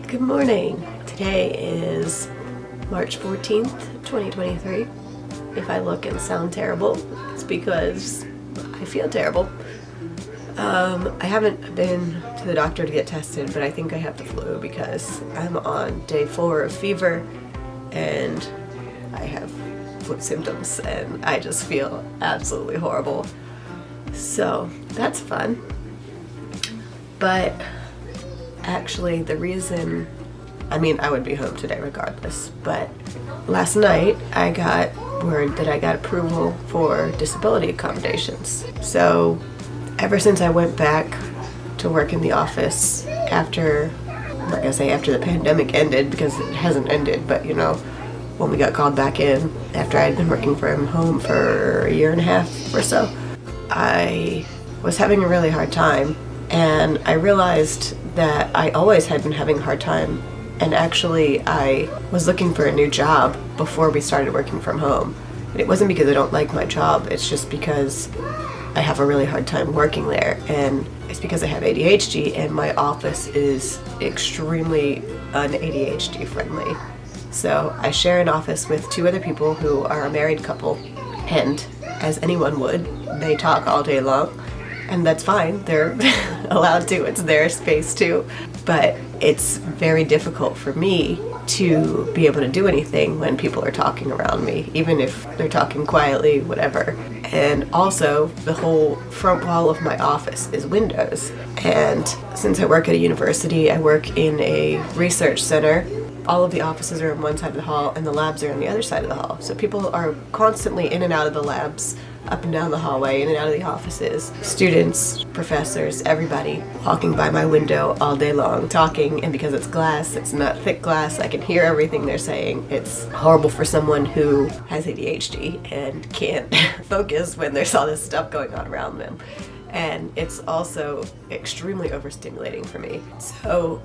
Good morning. Today is March 14th, 2023. If I look and sound terrible, it's because I feel terrible. I haven't been to the doctor to get tested, but I think I have the flu because I'm on day 4 of fever and I have flu symptoms and I just feel absolutely horrible. So that's fun. But actually the reason, I would be home today regardless, but last night I got word that I got approval for disability accommodations. So ever since I went back to work in the office after the pandemic ended, because it hasn't ended, but when we got called back in after I had been working from home for a year and a half or so, I was having a really hard time. And I realized that I always had been having a hard time, and actually I was looking for a new job before we started working from home. And it wasn't because I don't like my job, it's just because I have a really hard time working there, and it's because I have ADHD and my office is extremely un-ADHD friendly. So I share an office with 2 other people who are a married couple, and as anyone would, they talk all day long. And that's fine, they're allowed to, it's their space too. But it's very difficult for me to be able to do anything when people are talking around me, even if they're talking quietly, whatever. And also, the whole front wall of my office is windows. And since I work at a university, I work in a research center. All of the offices are on one side of the hall and the labs are on the other side of the hall. So people are constantly in and out of the labs, up and down the hallway, in and out of the offices. Students, professors, everybody walking by my window all day long, talking, and because it's glass, it's not thick glass, I can hear everything they're saying. It's horrible for someone who has ADHD and can't focus when there's all this stuff going on around them. And it's also extremely overstimulating for me. So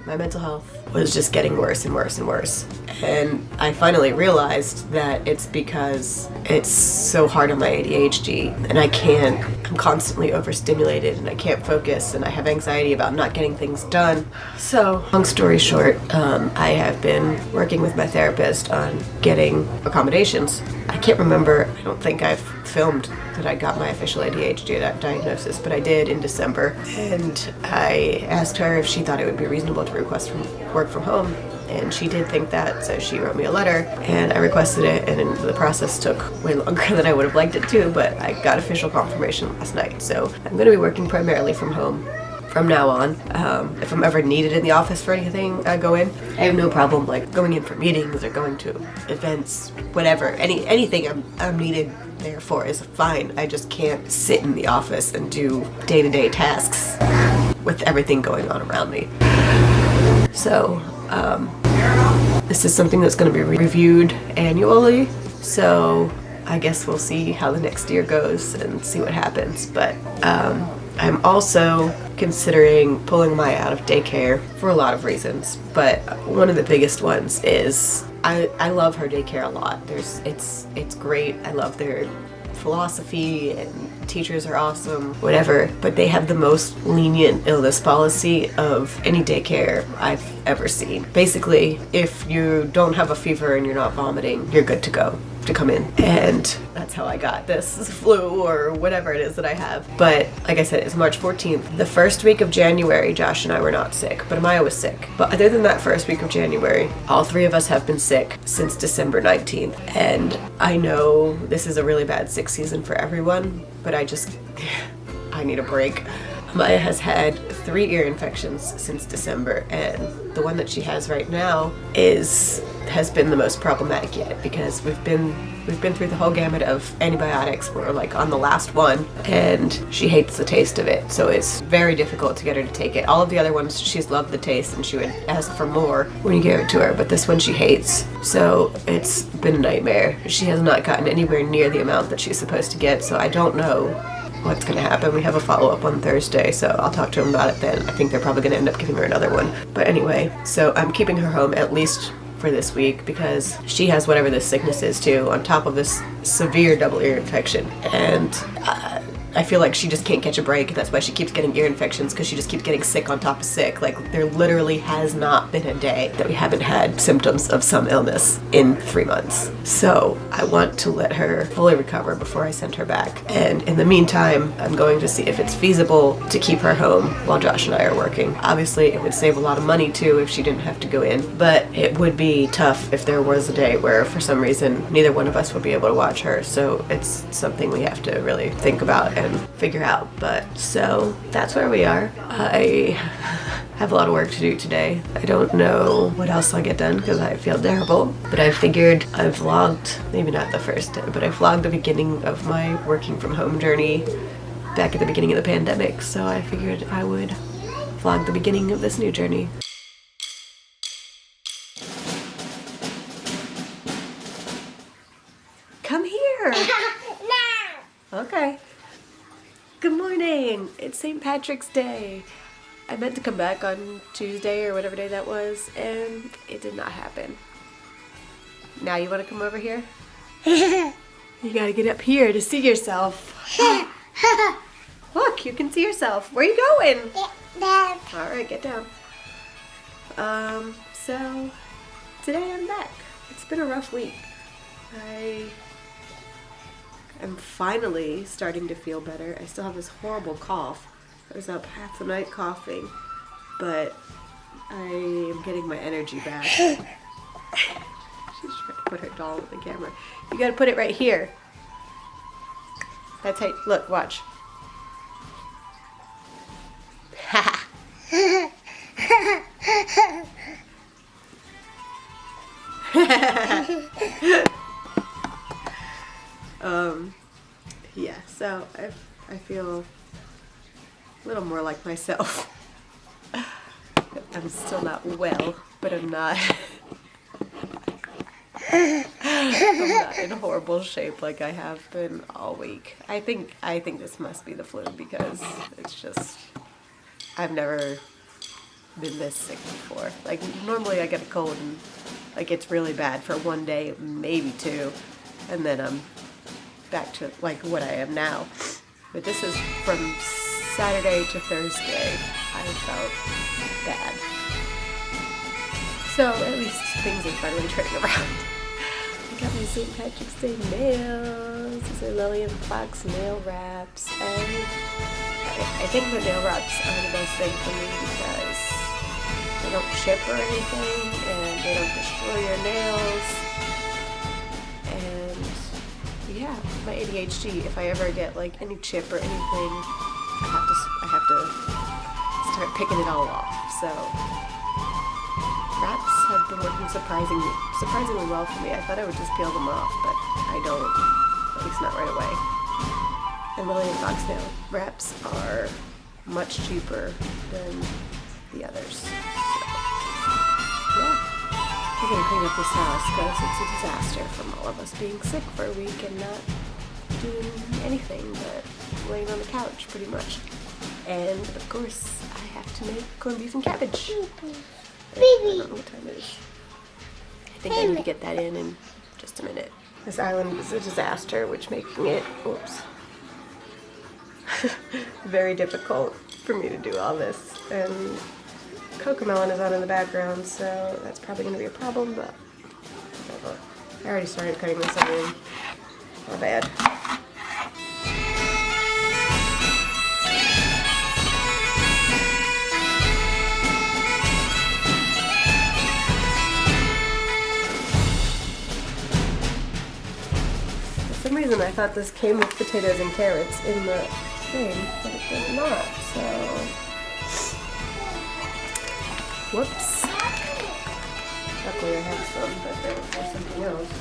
my mental health was just getting worse and worse and worse. And I finally realized that it's because it's so hard on my ADHD and I'm constantly overstimulated and I can't focus and I have anxiety about not getting things done. So long story short, I have been working with my therapist on getting accommodations. I can't remember, I don't think I've filmed that I got my official ADHD diagnosis, but I did in December. And I asked her if she thought it would be reasonable to request work from home. And she did think that, so she wrote me a letter and I requested it, and the process took way longer than I would have liked it to, but I got official confirmation last night. So I'm going to be working primarily from home from now on. If I'm ever needed in the office for anything, I go in. I have no problem going in for meetings or going to events, whatever. Anything I'm needed there for is fine. I just can't sit in the office and do day-to-day tasks with everything going on around me. So this is something that's going to be reviewed annually. So I guess we'll see how the next year goes and see what happens. But I'm also considering pulling Maya out of daycare for a lot of reasons, but one of the biggest ones is I love her daycare a lot. It's great. I love their philosophy and teachers are awesome, whatever, but they have the most lenient illness policy of any daycare I've ever seen. Basically, if you don't have a fever and you're not vomiting, you're good to go to come in. And that's how I got this flu or whatever it is that I have. But like I said, it's March 14th. The first week of January, Josh and I were not sick, but Amaya was sick. But other than that first week of January, all 3 of us have been sick since December 19th. And I know this is a really bad sick season for everyone, but I need a break. Maya has had 3 ear infections since December, and the one that she has right now has been the most problematic yet, because we've been through the whole gamut of antibiotics. We're on the last one, and she hates the taste of it, so it's very difficult to get her to take it. All of the other ones, she's loved the taste, and she would ask for more when you gave it to her, but this one she hates, so it's been a nightmare. She has not gotten anywhere near the amount that she's supposed to get, so I don't know what's going to happen. We have a follow-up on Thursday, so I'll talk to him about it then. I think they're probably going to end up giving her another one. But anyway, so I'm keeping her home at least for this week because she has whatever this sickness is too, on top of this severe double ear infection. And I feel like she just can't catch a break. That's why she keeps getting ear infections, because she just keeps getting sick on top of sick. Like, there literally has not been a day that we haven't had symptoms of some illness in 3 months. So I want to let her fully recover before I send her back. And in the meantime, I'm going to see if it's feasible to keep her home while Josh and I are working. Obviously, it would save a lot of money too if she didn't have to go in, but it would be tough if there was a day where for some reason neither one of us would be able to watch her. So it's something we have to really think about and figure out. But so that's where we are. I have a lot of work to do today. I don't know what else I'll get done because I feel terrible, but I figured I vlogged, maybe not the first day, but I vlogged the beginning of my working from home journey back at the beginning of the pandemic, so I figured I would vlog the beginning of this new journey. Come here! Okay. Good morning! It's St. Patrick's Day. I meant to come back on Tuesday or whatever day that was, and it did not happen. Now you want to come over here? You gotta get up here to see yourself. Look, you can see yourself. Where are you going? Alright, get down. So today I'm back. It's been a rough week. I'm finally starting to feel better. I still have this horrible cough. I was up half the night coughing, but I am getting my energy back. She's trying to put her doll on the camera. You gotta put it right here. That's how, look, watch. Yeah, so I feel a little more like myself. I'm still not well, but I'm not I'm not in horrible shape like I have been all week. I think this must be the flu, because it's just, I've never been this sick before. Like, normally I get a cold and like it's really bad for one day, maybe two, and then I'm back to like what I am now. But this is from Saturday to Thursday. I felt bad. So at least things are finally turning around. I got my St. Patrick's Day nails. These are Lillian Fox nail wraps, and I think the nail wraps are the best thing for me because they don't chip or anything, and they don't destroy your nails. And yeah, my ADHD, if I ever get like any chip or anything, I have to start picking it all off. So wraps have been working surprisingly well for me. I thought I would just peel them off, but I don't, at least not right away. And Lillian Fox nail wraps are much cheaper than the others. So yeah, we're gonna clean up this house because it's a disaster from all of us being sick for a week and not doing anything but laying on the couch pretty much. And of course, I have to make corned beef and cabbage. I don't know what time it is. I think I need to get that in just a minute. This island is a disaster, which making it, very difficult for me to do all this. And Cocomelon is on in the background, so that's probably going to be a problem, but whatever. I already started cutting this onion. Not bad. For some reason I thought this came with potatoes and carrots in the thing, but it does not, so whoops. Luckily I have some, but there's something else.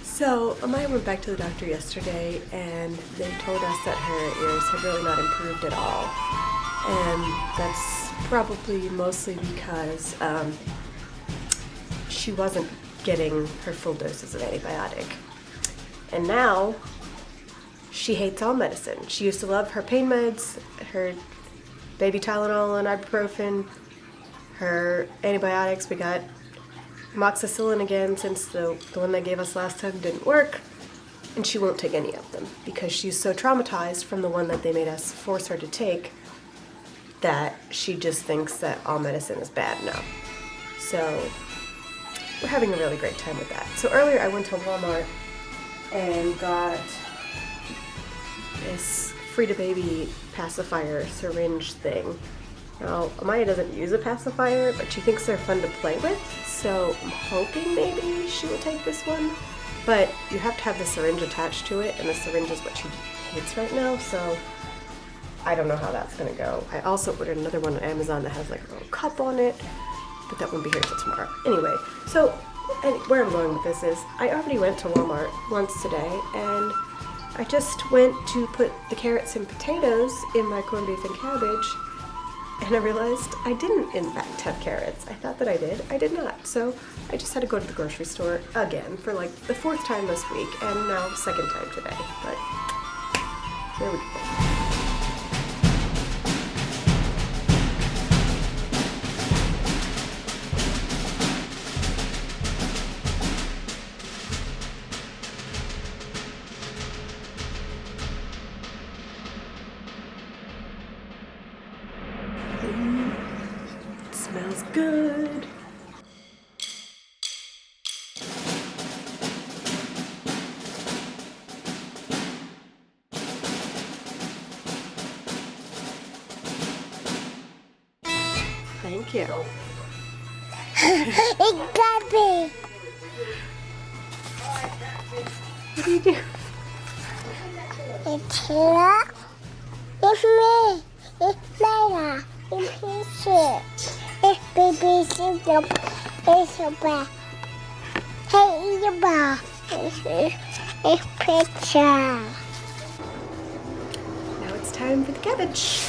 So, Amaya went back to the doctor yesterday, and they told us that her ears had really not improved at all. And that's probably mostly because she wasn't getting her full doses of antibiotic. And now she hates all medicine. She used to love her pain meds, her baby Tylenol and ibuprofen, her antibiotics. We got amoxicillin again since the one they gave us last time didn't work. And she won't take any of them because she's so traumatized from the one that they made us force her to take that she just thinks that all medicine is bad now. So we're having a really great time with that. So earlier I went to Walmart and got this Frida-Baby pacifier syringe thing. Now, Amaya doesn't use a pacifier, but she thinks they're fun to play with, so I'm hoping maybe she will take this one. But you have to have the syringe attached to it, and the syringe is what she hates right now, so I don't know how that's gonna go. I also ordered another one on Amazon that has like a little cup on it, but that won't be here till tomorrow. Anyway, so where I'm going with this is, I already went to Walmart once today, and I just went to put the carrots and potatoes in my corned beef and cabbage, and I realized I didn't in fact have carrots. I thought that I did. I did not. So I just had to go to the grocery store again for like the 4th time this week, and now 2nd time today. But here we go. It smells good. Thank you. It got me. What do you do? It's here. It's me. It's Layla. It's here. It's baby syndrome. It's a bear. Hey, Isabel. It's picture. Now it's time for the cabbage.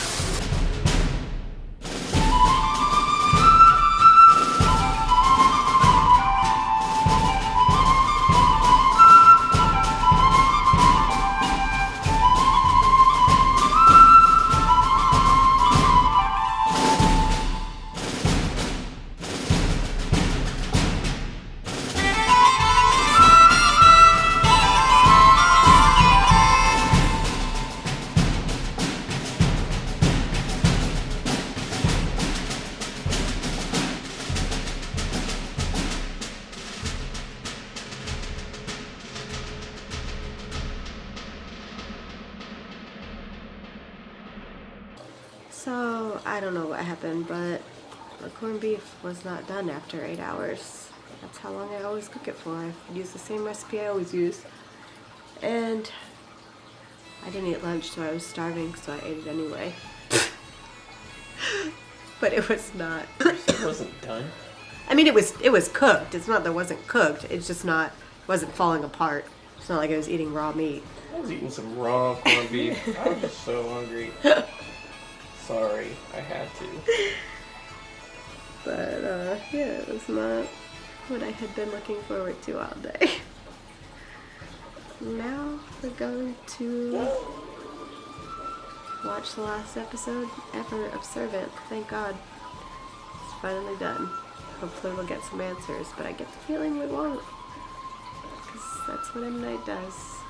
So, I don't know what happened, but the corned beef was not done after 8 hours. That's how long I always cook it for. I use the same recipe I always use. And I didn't eat lunch, so I was starving, so I ate it anyway. But it was not. It wasn't done? I mean, it was cooked. It's not that it wasn't cooked. It's just not, wasn't falling apart. It's not like I was eating raw meat. I was eating some raw corned beef. I was just so hungry. Sorry, I had to. But, yeah, it was not what I had been looking forward to all day. Now we're going to watch the last episode ever of Servant. Thank God. It's finally done. Hopefully we'll get some answers, but I get the feeling we won't. Because that's what M. Night does.